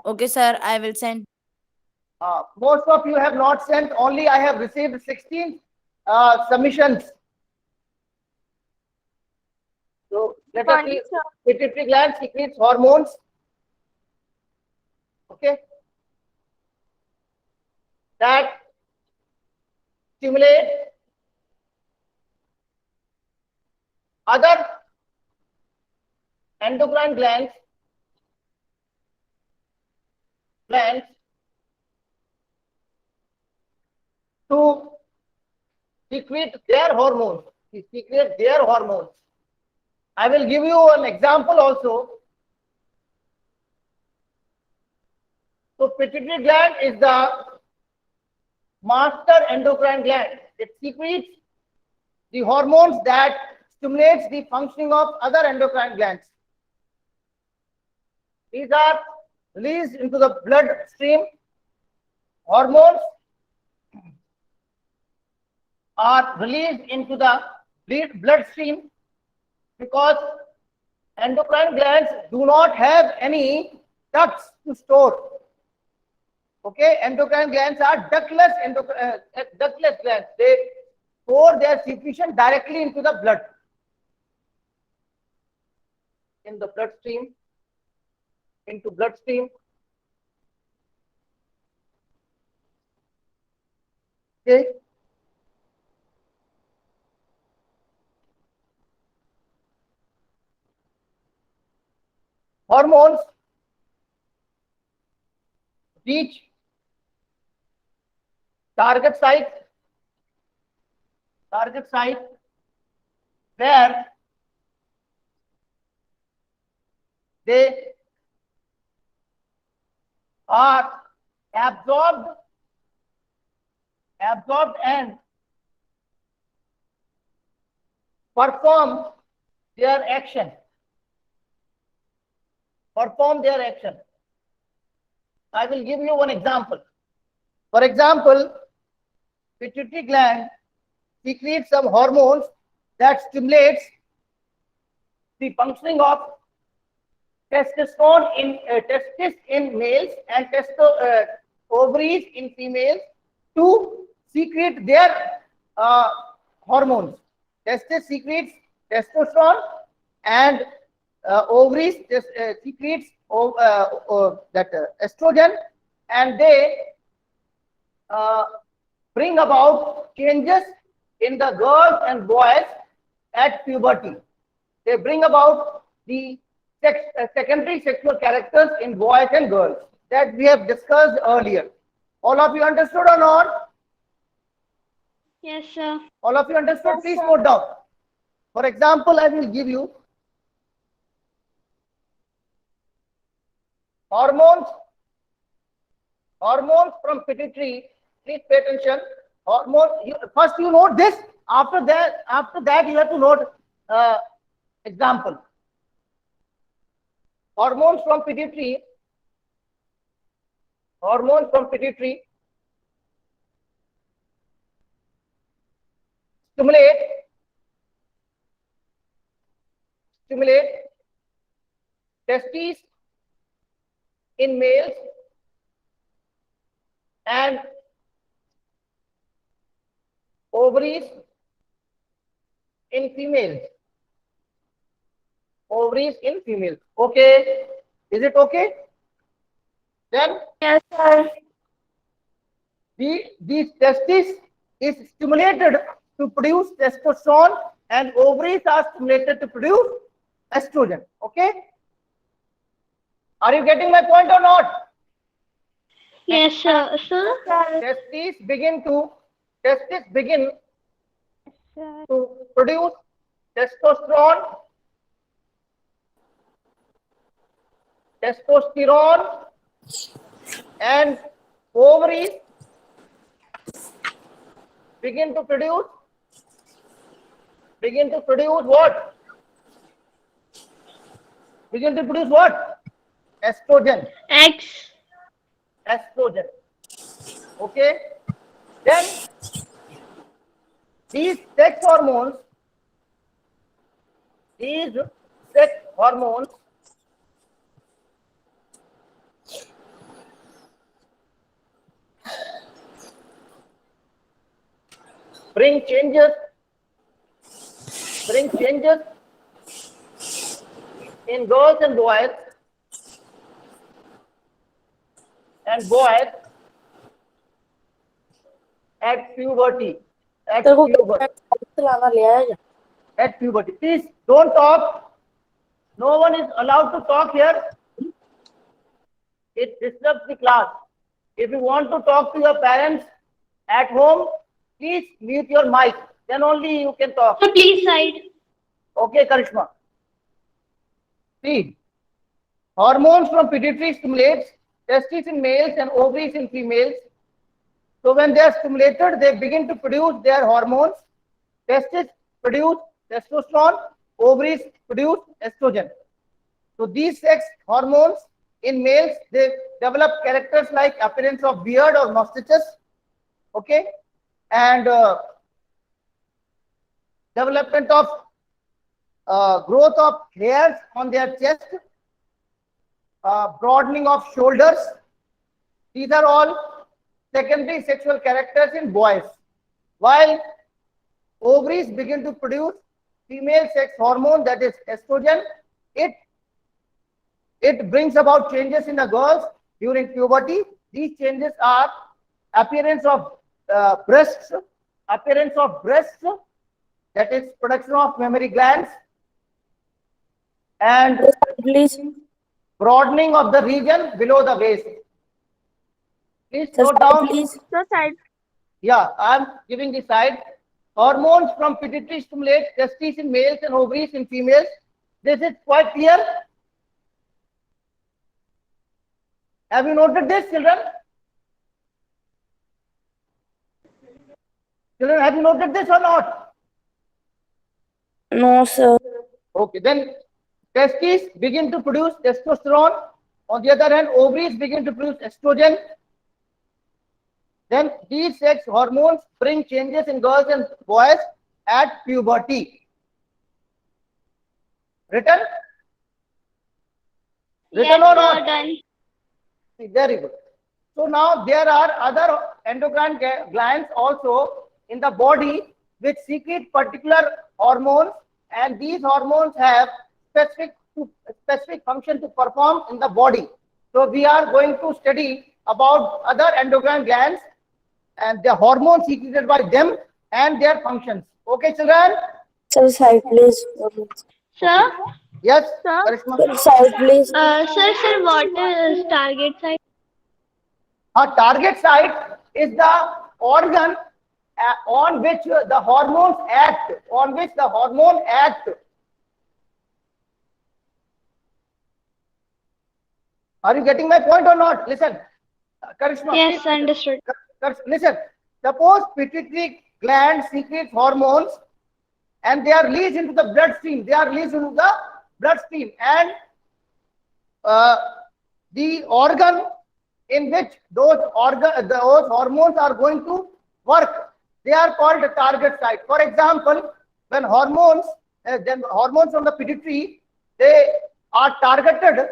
Okay, sir. I will send. Most of you have not sent. Only I have received 16 submissions. So let us see. Morning, sir. Pituitary gland secretes hormones. Okay. That stimulate other endocrine glands to secrete their hormones. Secrete their hormones. I will give you an example also. So pituitary gland is the master endocrine gland. It secretes the hormones that stimulates the functioning of other endocrine glands. These are released into the bloodstream. Hormones are released into the bloodstream because endocrine glands do not have any ducts to store. Okay, endocrine glands are ductless glands. They pour their secretion directly into the blood, in the bloodstream, into bloodstream. Okay. Hormones reach target site where they are absorbed and perform their action. I will give you one example. For example, pituitary gland secretes some hormones that stimulates the functioning of testosterone in testis in males and ovaries in females to secrete their hormones. Testis secretes testosterone and ovaries secretes that estrogen, and they bring about changes in the girls and boys at puberty. They bring about the secondary sexual characters in boys and girls that we have discussed earlier. All of you understood or not? Yes, sir. All of you understood? Yes, Please sir. note down. For example, I will give you hormones from pituitary. Please pay attention. First you note this. After that you have to note example. Hormones from pituitary stimulate testes in males and ovaries in females. Okay. Is it okay? Then Yes, sir. these testes is stimulated to produce testosterone and ovaries are stimulated to produce estrogen. Okay. Are you getting my point or not? Yes, sir. Sir. Testes begin to produce testosterone and ovaries begin to produce what? Estrogen. X. Okay. Then these sex hormones bring changes in girls and boys at puberty. तेरे को चलाना ले आया क्या? At puberty. Please don't talk. No one is allowed to talk here. It disturbs the class. If you want to talk to your parents at home, please mute your mic. Then only you can talk. Sir, please side. Okay, Karishma. See, hormones from pituitary stimulates testes in males and ovaries in females. So when they are stimulated, they begin to produce their hormones. Testes produce testosterone, ovaries produce estrogen. So these sex hormones in males, they develop characters like appearance of beard or mustaches, okay, and development of growth of hairs on their chest, broadening of shoulders. These are all secondary sexual characters in boys. While ovaries begin to produce female sex hormone, that is estrogen, it brings about changes in the girls during puberty. These changes are appearance of breasts, that is production of mammary glands, and Please. broadening of the region below the waist. Please note down. Please. Yeah, I am giving the side. Hormones from pituitary stimulate testes in males and ovaries in females. This is quite clear. Have you noted this, children? Children, have you noted this or not? No, sir. Okay, then testes begin to produce testosterone. On the other hand, ovaries begin to produce estrogen. Then these sex hormones bring changes in girls and boys at puberty. Written? Written or not? Done. Very good. So now there are other endocrine glands also in the body which secrete particular hormones, and these hormones have specific function to perform in the body. So we are going to study about other endocrine glands and the hormones secreted by them and their functions. Okay, children? Sir, side, please. Sir? Yes, Sir? Karishma? Side, please. Sir, what is target site? A target site is the organ on which the hormones act, Are you getting my point or not? Listen, Karishma. Yes, please understood. listen. Suppose pituitary gland secretes hormones and they are released into the bloodstream. And the organ in which those hormones are going to work, they are called a target site. For example, when hormones from the pituitary, they are targeted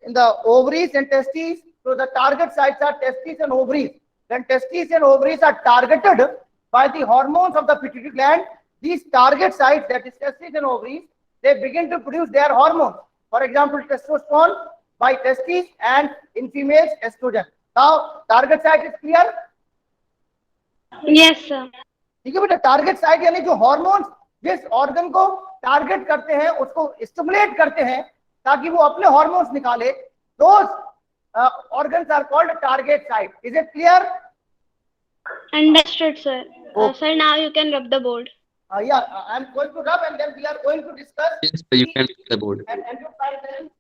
in the ovaries and testes. So the target sites are testes and ovaries. When testes and ovaries are targeted by the hormones of the pituitary gland, these target sites, that is testes and ovaries, they begin to produce their hormones. For example, testosterone by testes and in females estrogen. Now target site is clear? Yes, sir. ठीक है बेटा, target site यानी जो hormones जिस organ को target करते हैं उसको स्टिमुलेट करते हैं ताकि वो अपने हार्मोन्स निकाले, those organs are called target site. Is it clear? Understood, sir. Okay. Sir, now you can rub the board. Yeah, I'm going to rub and then we are going to discuss. Yes, sir, you can click the board. And you try them.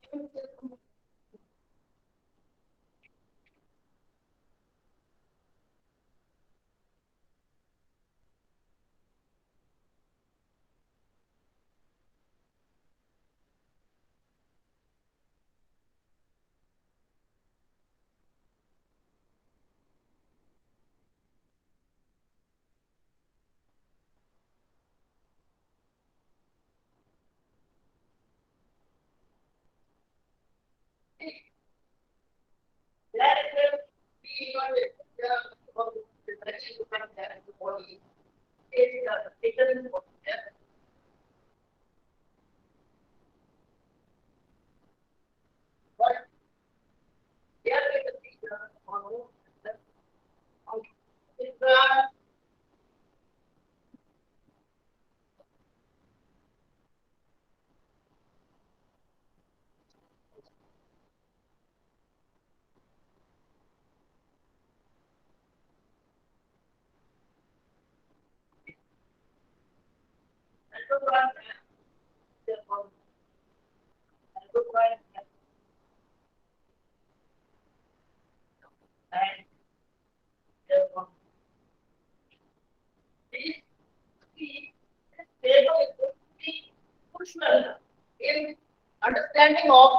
In understanding of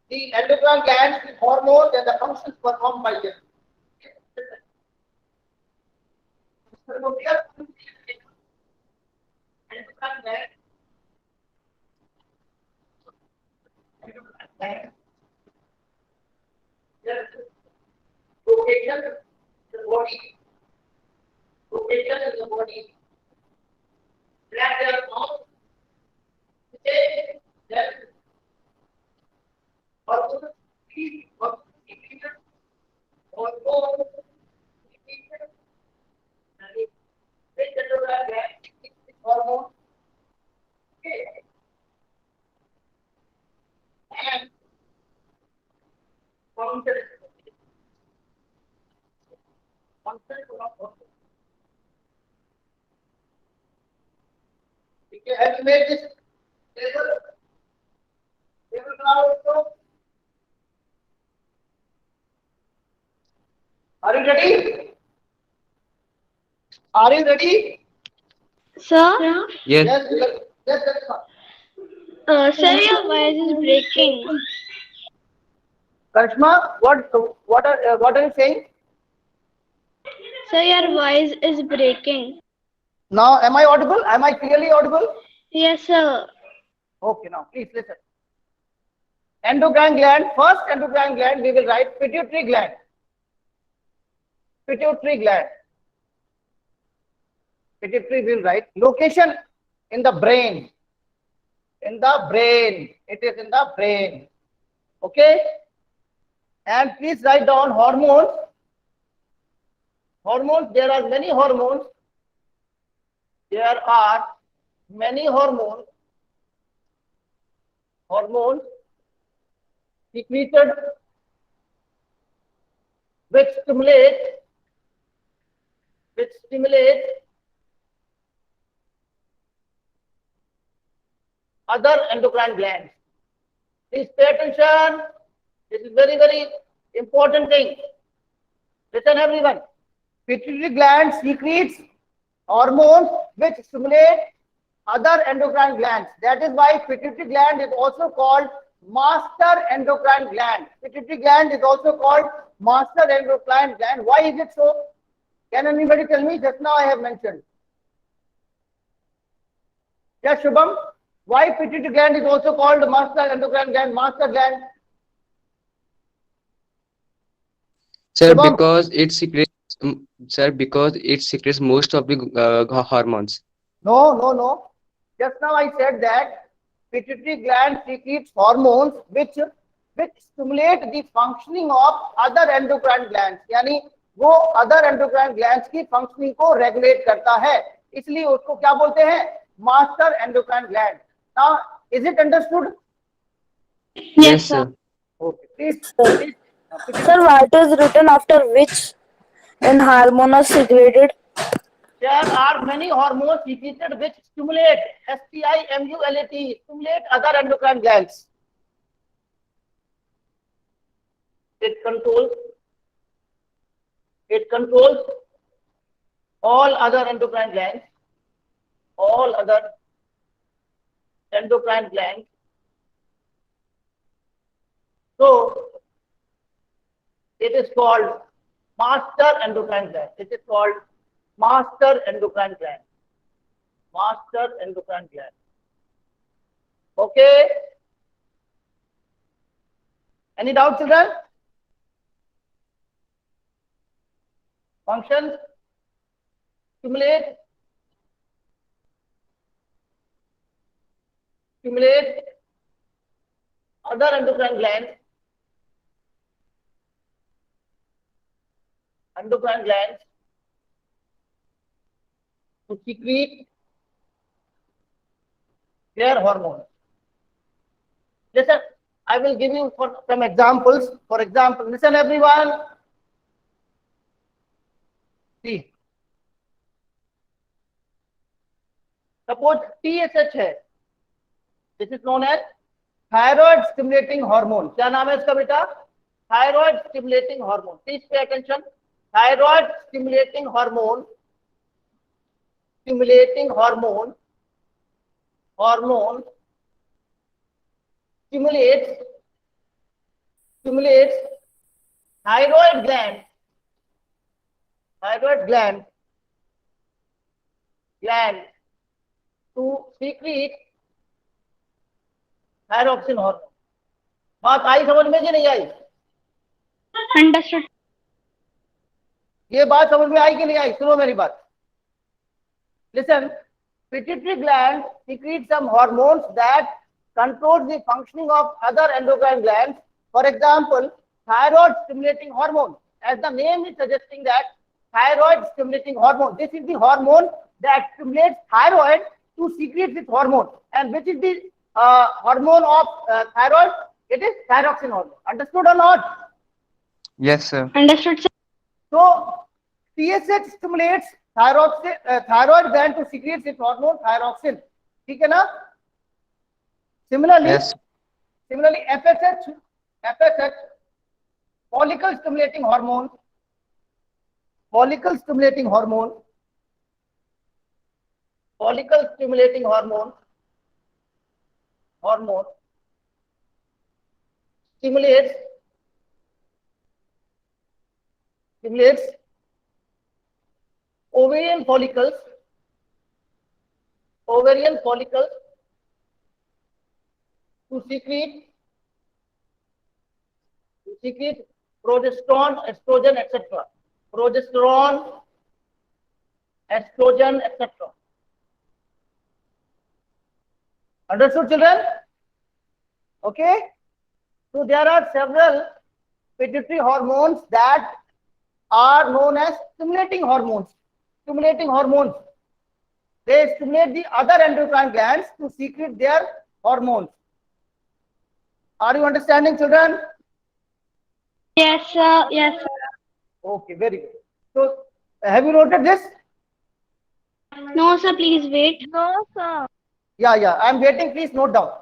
the endocrine glands, the hormones, and the functions performed by them. Location in the body. Location in the body. That they are found. That hormone, hormone, and function. Have you made this table? Table now also. Are you ready? Are you ready? Sir? Yes. Yes, that's fine. Sir, your voice is breaking. Karishma, what are you saying? Sir, your voice is breaking. Now, am I audible? Am I clearly audible? Yes, sir. Okay, now please listen. Endocrine gland, first endocrine gland, we will write pituitary gland. Pituitary gland. Pituitary we will write location in the brain. In the brain. It is in the brain. Okay? And please write down hormones. Hormones, there are many hormones. There are many hormones. Hormones secreted which stimulate other endocrine glands. Please pay attention. This is very, very important thing. Listen everyone. Pituitary gland secretes hormones which stimulate other endocrine glands. That is why pituitary gland is also called master endocrine gland. Pituitary gland is also called master endocrine gland. Why is it so? Can anybody tell me? Just now I have mentioned. Yes, Shubham. Why pituitary gland is also called master endocrine gland, master gland? Sir, Shubham? because it secretes most of the hormones. No. Just now I said that pituitary gland secretes hormones which stimulate the functioning of other endocrine glands. यानी वो other endocrine glands की functioning को regulate करता है. इसलिए उसको क्या बोलते हैं? Master endocrine gland. Now, is it understood? Yes, sir. Okay. Please. Sir, what is written after which and hormone are secreted? There are many hormones secreted which stimulate stimulate other endocrine glands. It controls all other endocrine glands. All other endocrine glands. So it is called master endocrine gland. It is called master endocrine gland. Master endocrine gland. Okay. Any doubt, children? Functions, stimulate stimulate other endocrine glands. Endocrine glands to secrete their hormones. Listen, I will give you some examples. For example, listen everyone. See, suppose TSH है. This is known as thyroid stimulating hormone. क्या नाम है इसका बेटा? Thyroid stimulating hormone. Please pay attention. Thyroid stimulating hormone. Stimulating hormone. Hormone stimulates thyroid gland. Thyroid gland to secrete thyroxine hormone. बात आई समझ में कि नहीं आई? Understood. ये बात समझ में आई कि नहीं आई? सुनो मेरी बात. Listen, pituitary gland secretes some hormones that controls the functioning of other endocrine glands. For example, thyroid stimulating hormone. As the name is suggesting that thyroid stimulating hormone. This is the hormone that stimulates thyroid to secrete this hormone. And which is the hormone of thyroid? It is thyroxine hormone. Understood or not? Yes, sir. Understood, sir. So TSH stimulates thyroid gland to secrete its hormone thyroxine. ठीक है ना? Yes. Similarly, FSH, follicle stimulating hormone, stimulates ovarian follicles to secrete progesterone, estrogen, etc. Understood, children? Okay. So there are several pituitary hormones that are known as stimulating hormones. They stimulate the other endocrine glands to secrete their hormones. Are you understanding, children? Yes, sir. Yes, sir. Okay, very good. So, have you noted this? No, sir. Please wait. No, sir. Yeah, I'm waiting. Please note down.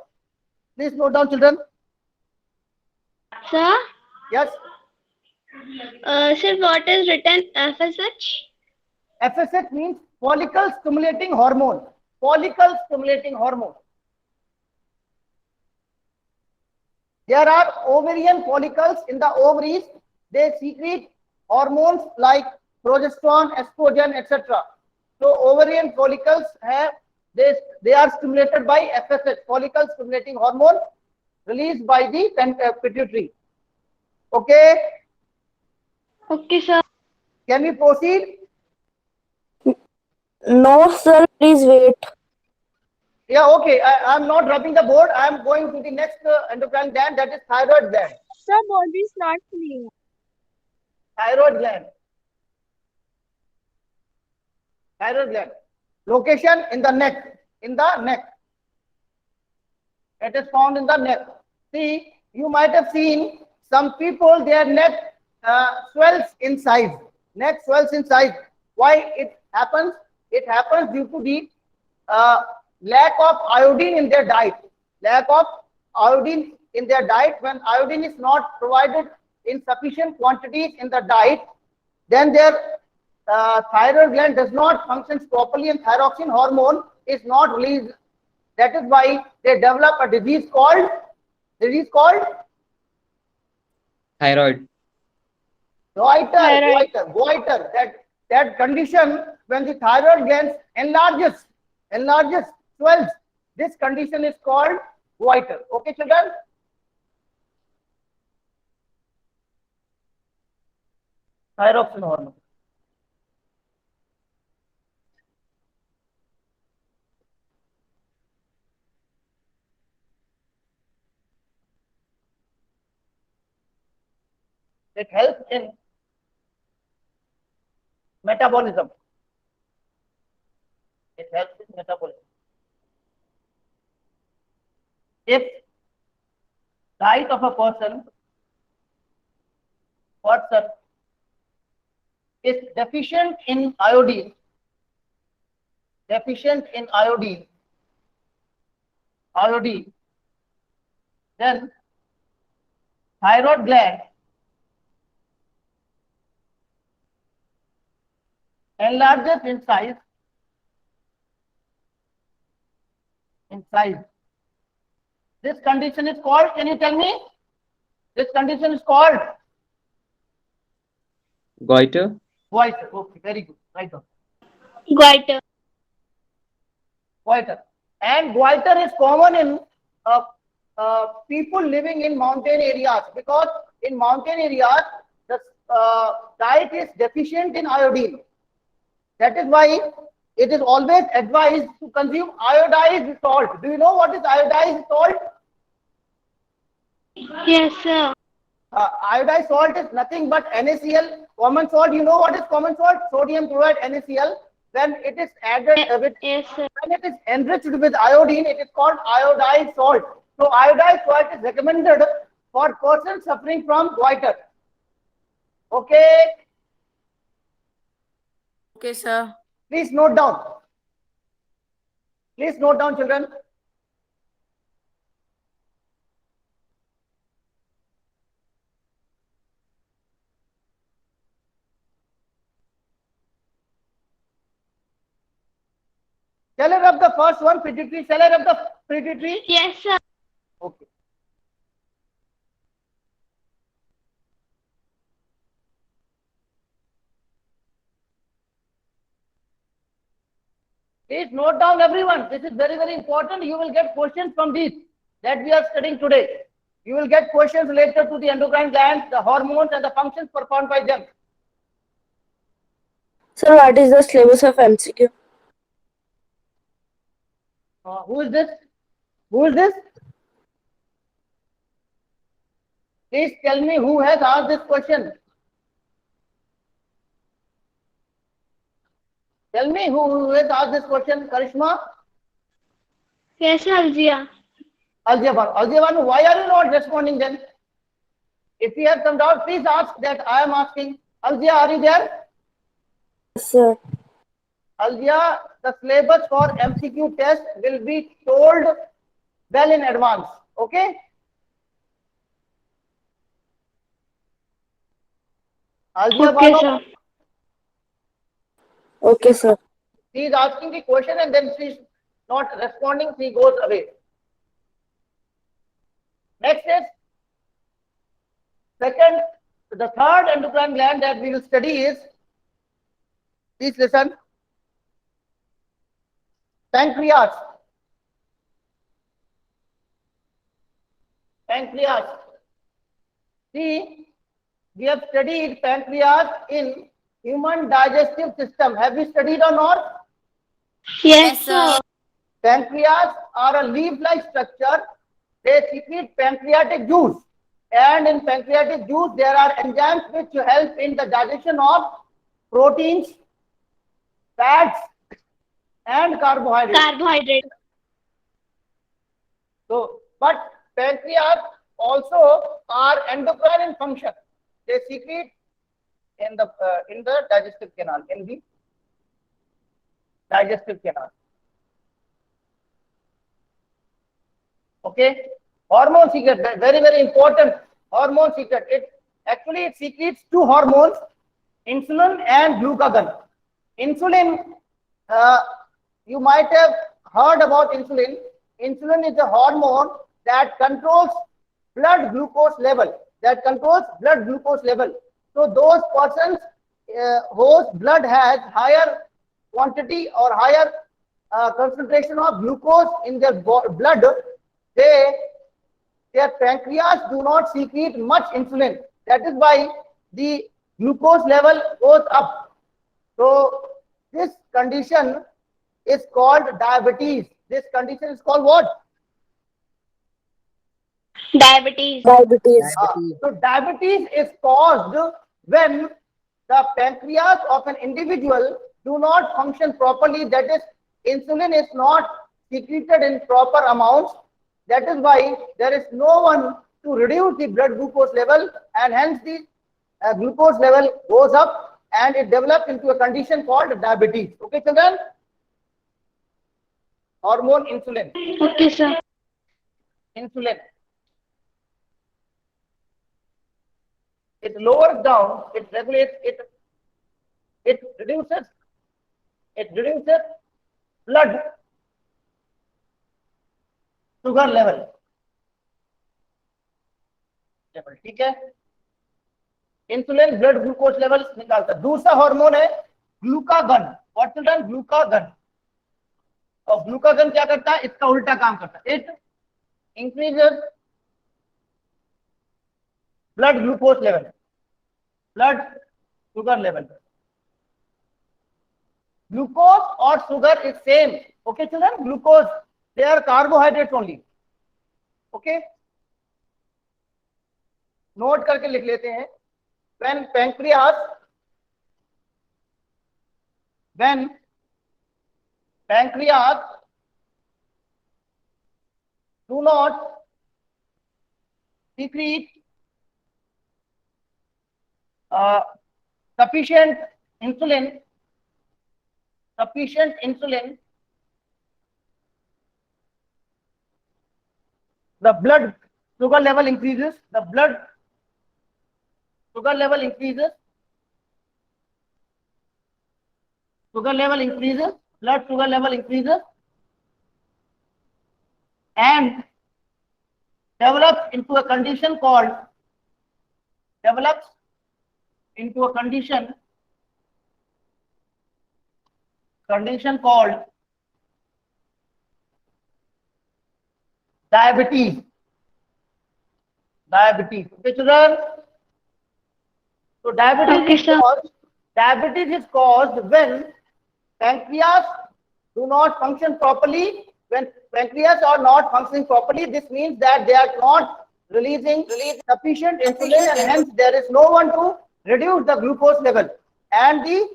Children. Sir? Yes. Sir, what is written FSH? FSH means follicle stimulating hormone. There are ovarian follicles in the ovaries. They secrete hormones like progesterone, estrogen, etc. So ovarian follicles they are stimulated by FSH, follicle stimulating hormone, released by the pituitary. Okay. Okay, sir. Can we proceed? No, sir. Please wait. Yeah, okay. I'm not dropping the board. I'm going to the next endocrine gland, that is thyroid gland. Sir, board is not clear. Thyroid gland. Location in the neck. It is found in the neck. See, you might have seen some people, their neck swells in size. Why it happens? It happens due to the lack of iodine in their diet. When iodine is not provided in sufficient quantities in the diet, then their thyroid gland does not function properly and thyroxine hormone is not released. That is why they develop a disease called Thyroid. goiter. That condition, when the thyroid gland enlarges, swells, this condition is called goiter. Okay, children? Thyroxine hormone. It helps in metabolism. It helps in metabolism. If diet of a person is deficient in iodine, then thyroid gland enlarges in size. This condition is called, can you tell me? This condition is called Goiter. goiter. Okay, very good. Right on. Goiter. Goiter. And goiter is common in people living in mountain areas, because in mountain areas the diet is deficient in iodine. That is why it is always advised to consume iodized salt. Do you know what is iodized salt? Yes, sir. Iodized salt is nothing but NaCl. Common salt, you know what is common salt? Sodium chloride, NaCl. When it is added with, Yes, sir. when it is enriched with iodine, it is called iodized salt. So iodized salt is recommended for persons suffering from goiter. Okay, Okay, sir. please note down. Please note down, children. Shall I rub the first one, pituitary? Shall I rub the pituitary? Yes, sir. Okay. Please note down, everyone. This is very, very important. You will get questions from these that we are studying today. You will get questions related to the endocrine glands, the hormones, and the functions performed by them. Sir, what is the syllabus of MCQ? Who is this? Who is this? Please tell me who has asked this question. Tell me who has asked this question. Karishma? Yes, sir, Alzia. Aljiban, why are you not responding then? If you have some doubt, please ask that I am asking. Alzia, are you there? Yes, sir. Alzia, the syllabus for MCQ test will be told well in advance. Okay? Alzia, Okay, sir. Okay, sir. she is asking the question and then she is not responding, she goes away. Next is the third endocrine gland that we will study is, please listen, pancreas. Pancreas. See, we have studied pancreas in human digestive system. Have we studied or not? Yes, sir. Pancreas are a leaf-like structure. They secrete pancreatic juice. And in pancreatic juice, there are enzymes which help in the digestion of proteins, fats, and carbohydrates. Carbohydrate. So, but pancreas also are endocrine in function. They secrete in the digestive canal, Okay, hormone secret, very, very important. Hormone secret. It secretes two hormones, insulin and glucagon. Insulin, you might have heard about insulin. Insulin is a hormone that controls blood glucose level. So those persons whose blood has higher quantity or higher concentration of glucose in their blood, their pancreas do not secrete much insulin. That is why the glucose level goes up. So this condition is called diabetes. This condition is called what? Diabetes. Diabetes. So diabetes is caused when the pancreas of an individual do not function properly. That is, insulin is not secreted in proper amounts. That is why there is no one to reduce the blood glucose level, and hence the glucose level goes up and it develops into a condition called diabetes. Okay, children? Hormone insulin. Okay, sir. Insulin. It lowers down, it regulates, it reduces blood sugar level. ठीक है, insulin blood glucose level निकालता है. दूसरा hormone है glucagon. What children? Glucagon. और glucagon क्या करता है? इसका उल्टा काम करता है. It increases blood glucose level, blood sugar level. Glucose or sugar is same. Okay, children? Glucose, they are carbohydrates only. Okay? Note करके लिख लेते हैं. When pancreas do not secrete sufficient insulin, the blood sugar level increases. Blood sugar level increases, and develops into a condition called diabetes. Okay, children? So diabetes is caused when pancreas do not function properly. When pancreas are not functioning properly, this means that they are not releasing sufficient insulin, and hence there is no one to reduce the glucose level, and the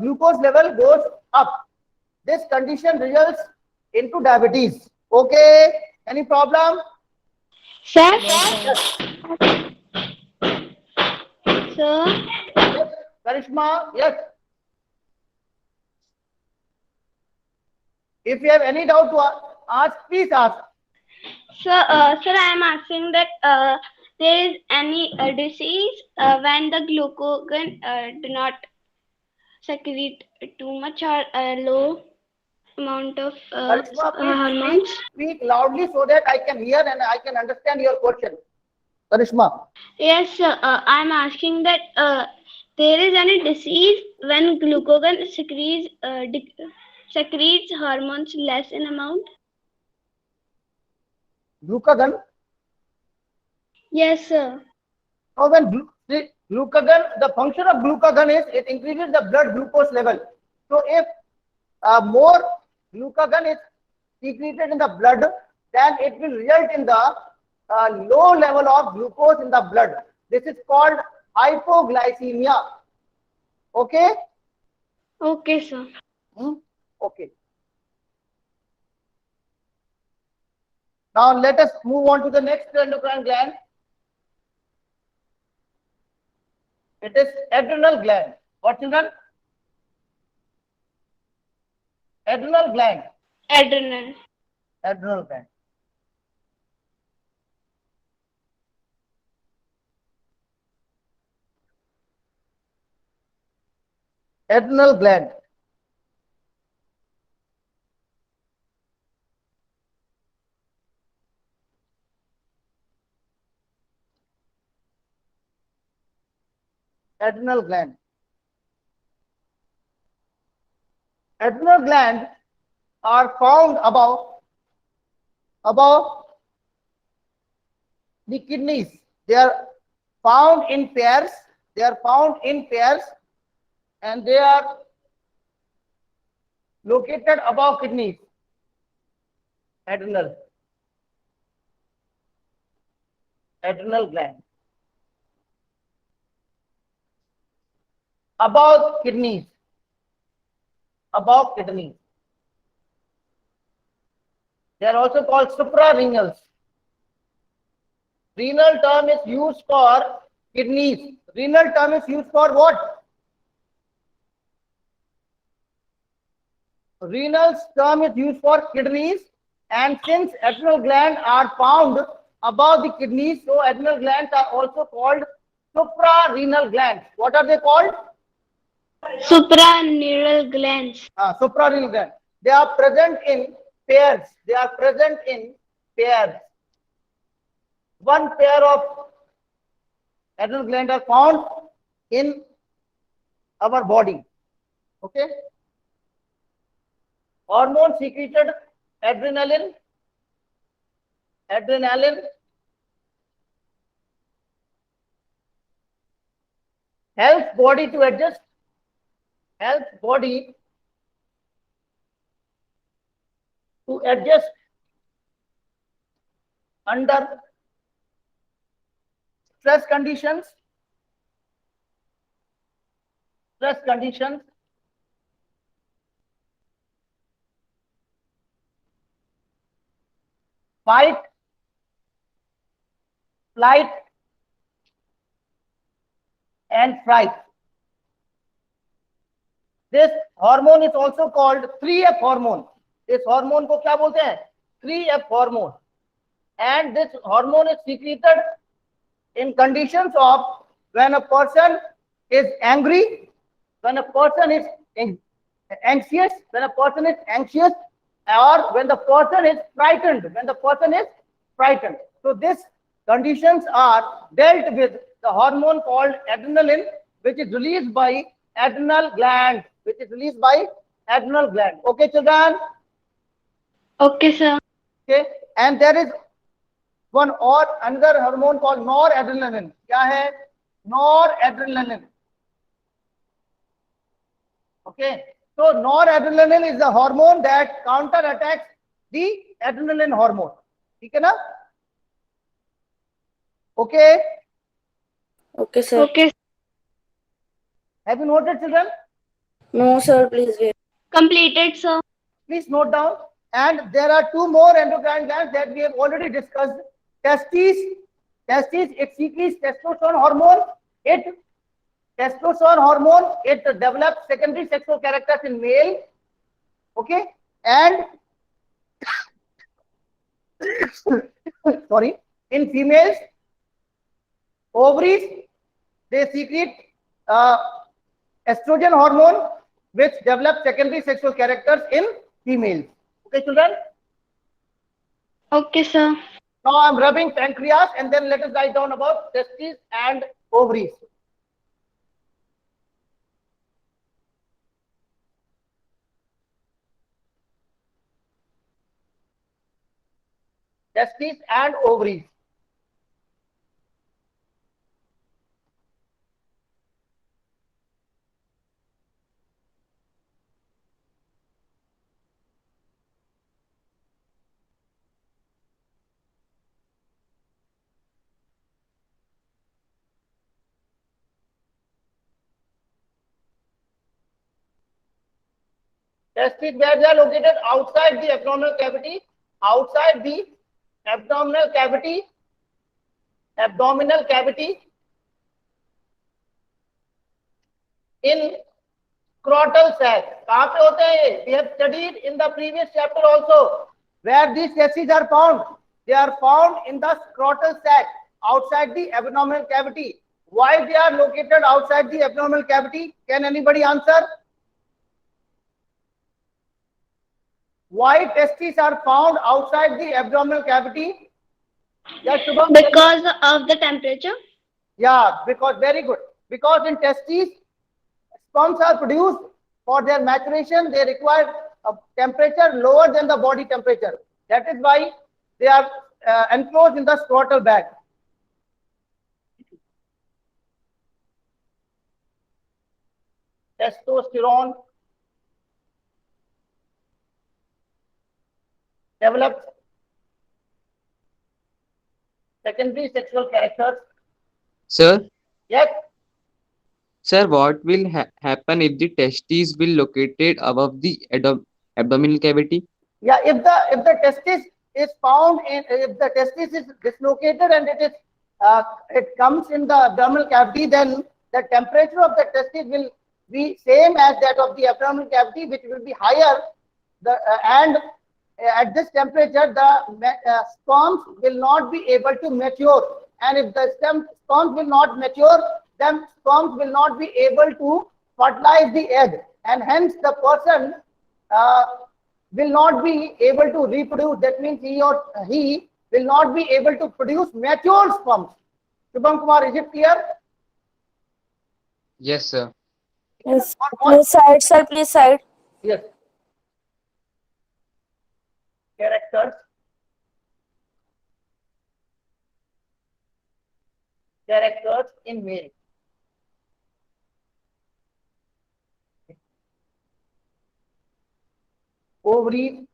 glucose level goes up. This condition results into diabetes. Okay, any problem? Sir? Sir? Yes. Karishma, yes. If you have any doubt to ask, please ask. Sir, I am asking that there is any disease when the glucagon do not secrete too much or low amount of Karishma, hormones. please speak loudly so that I can hear and I can understand your question. Karishma. Yes, sir. I am asking that there is any disease when glucagon secretes hormones less in amount. Glucagon. Yes, sir. Now, when glucagon, the function of glucagon is it increases the blood glucose level. So, if more glucagon is secreted in the blood, then it will result in the low level of glucose in the blood. This is called hypoglycemia. Okay? Okay, sir. Okay. Now let us move on to the next endocrine gland. It is adrenal gland. What, children? Adrenal gland. Adrenal. Adrenal gland. Adrenal gland. Adrenal gland. Adrenal glands are found above the kidneys. They are found in pairs. And they are located above kidneys. Adrenal. adrenal gland. Above kidneys. Above kidneys. They are also called suprarenals. Renal term is used for kidneys. Renal term is used for what? Renal term is used for kidneys, and since adrenal glands are found above the kidneys, so adrenal glands are also called suprarenal glands. What are they called? Suprarenal glands. Suprarenal glands. They are present in pairs. They are present in pairs. One pair of adrenal glands are found in our body. Okay. Hormone secreted adrenaline. Adrenaline helps body to adjust. Helps body to adjust under stress conditions. Stress conditions. Fight, flight, and fright. This hormone is also called 3F hormone. This hormone को क्या बोलते हैं? 3F hormone. And this hormone is secreted in conditions of when a person is angry, when a person is anxious, when a person is anxious, or when the person is frightened, when the person is frightened. So these conditions are dealt with the hormone called adrenaline, which is released by adrenal gland, which is released by adrenal gland. Okay, children? Okay, sir. Okay, and there is one or another hormone called noradrenaline. क्या है? Noradrenaline. Okay, so noradrenaline is the hormone that counterattacks the adrenaline hormone. ठीक है ना? Okay. Okay, sir. Okay. Have you noted, children? No, sir, please wait. Completed, sir. Please note down. And there are two more endocrine glands that we have already discussed. Testes, it secretes testosterone hormone. Testosterone hormone, it develops secondary sexual characters in male. Okay, and sorry, in females, ovaries, they secrete estrogen hormone, which develops secondary sexual characters in females. Okay, children? Okay, sir. Now I'm rubbing pancreas, and then let us write down about testes and ovaries. Testes and ovaries. Testes, where they are located outside the abdominal cavity, outside the abdominal cavity, in scrotal sac. कहाँ पे होते हैं ये? We have studied in the previous chapter also. Where these testes are found? They are found in the scrotal sac, outside the abdominal cavity. Why they are located outside the abdominal cavity? Can anybody answer? Why testes are found outside the abdominal cavity? Yeah, Shubham? Because of the temperature. Yeah, because very good. Because in testes, sperms are produced. For their maturation, they require a temperature lower than the body temperature. That is why they are enclosed in the scrotal bag. Testosterone develops Secondary sexual characters. Sir, Yes. sir, what will happen if the testes will located above the abdominal cavity? Yeah, if the testis is found in, if the testis is dislocated and it comes in the abdominal cavity, then the temperature of the testis will be same as that of the abdominal cavity, which will be higher. And at this temperature, the sperms will not be able to mature, and if the sperms will not mature, then sperms will not be able to fertilize the egg, and hence the person will not be able to reproduce. That means he will not be able to produce mature sperms. Shubham Kumar, is it clear? Yes, sir. Yes. Please side, sir. Please side. Yes. Characters. Characters in male. Ovaries.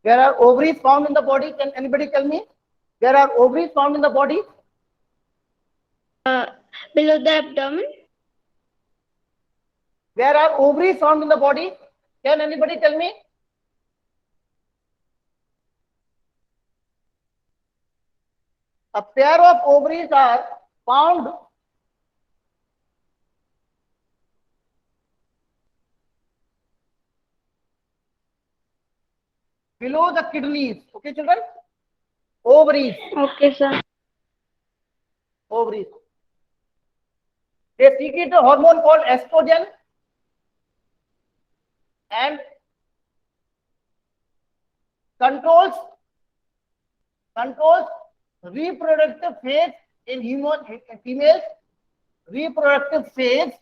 There are ovaries found in the body. Can anybody tell me? There are ovaries found in the body. Below the abdomen. There are ovaries found in the body. Can anybody tell me? A pair of ovaries are found below the kidneys. Okay, children? Ovaries. Okay, sir. Ovaries. They secrete a hormone called estrogen and controls reproductive phase in females, reproductive phase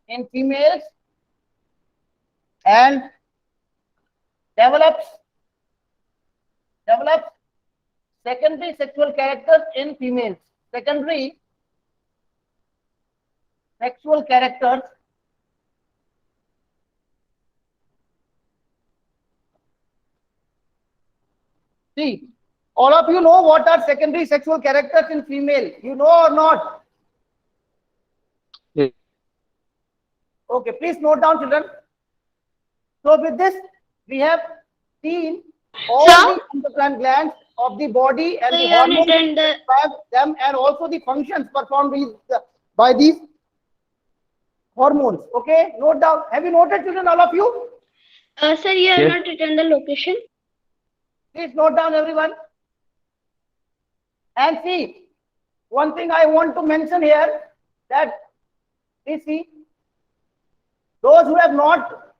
in females, and develops secondary sexual characters in females. Secondary sexual characters see, all of you know what are secondary sexual characters in female. You know or not? Yes. Okay, please note down, children. So with this, we have seen all Sir? the endocrine glands of the body and So the you have hormones written the describe them, and also the functions performed by these hormones. Okay, note down. Have you noted, children, all of you? sir, you have Yes. not written the location. Please note down, everyone. And see, one thing I want to mention here, that please see, those who have not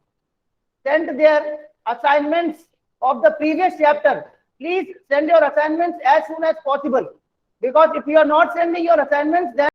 sent their assignments of the previous chapter, please send your assignments as soon as possible. Because if you are not sending your assignments, then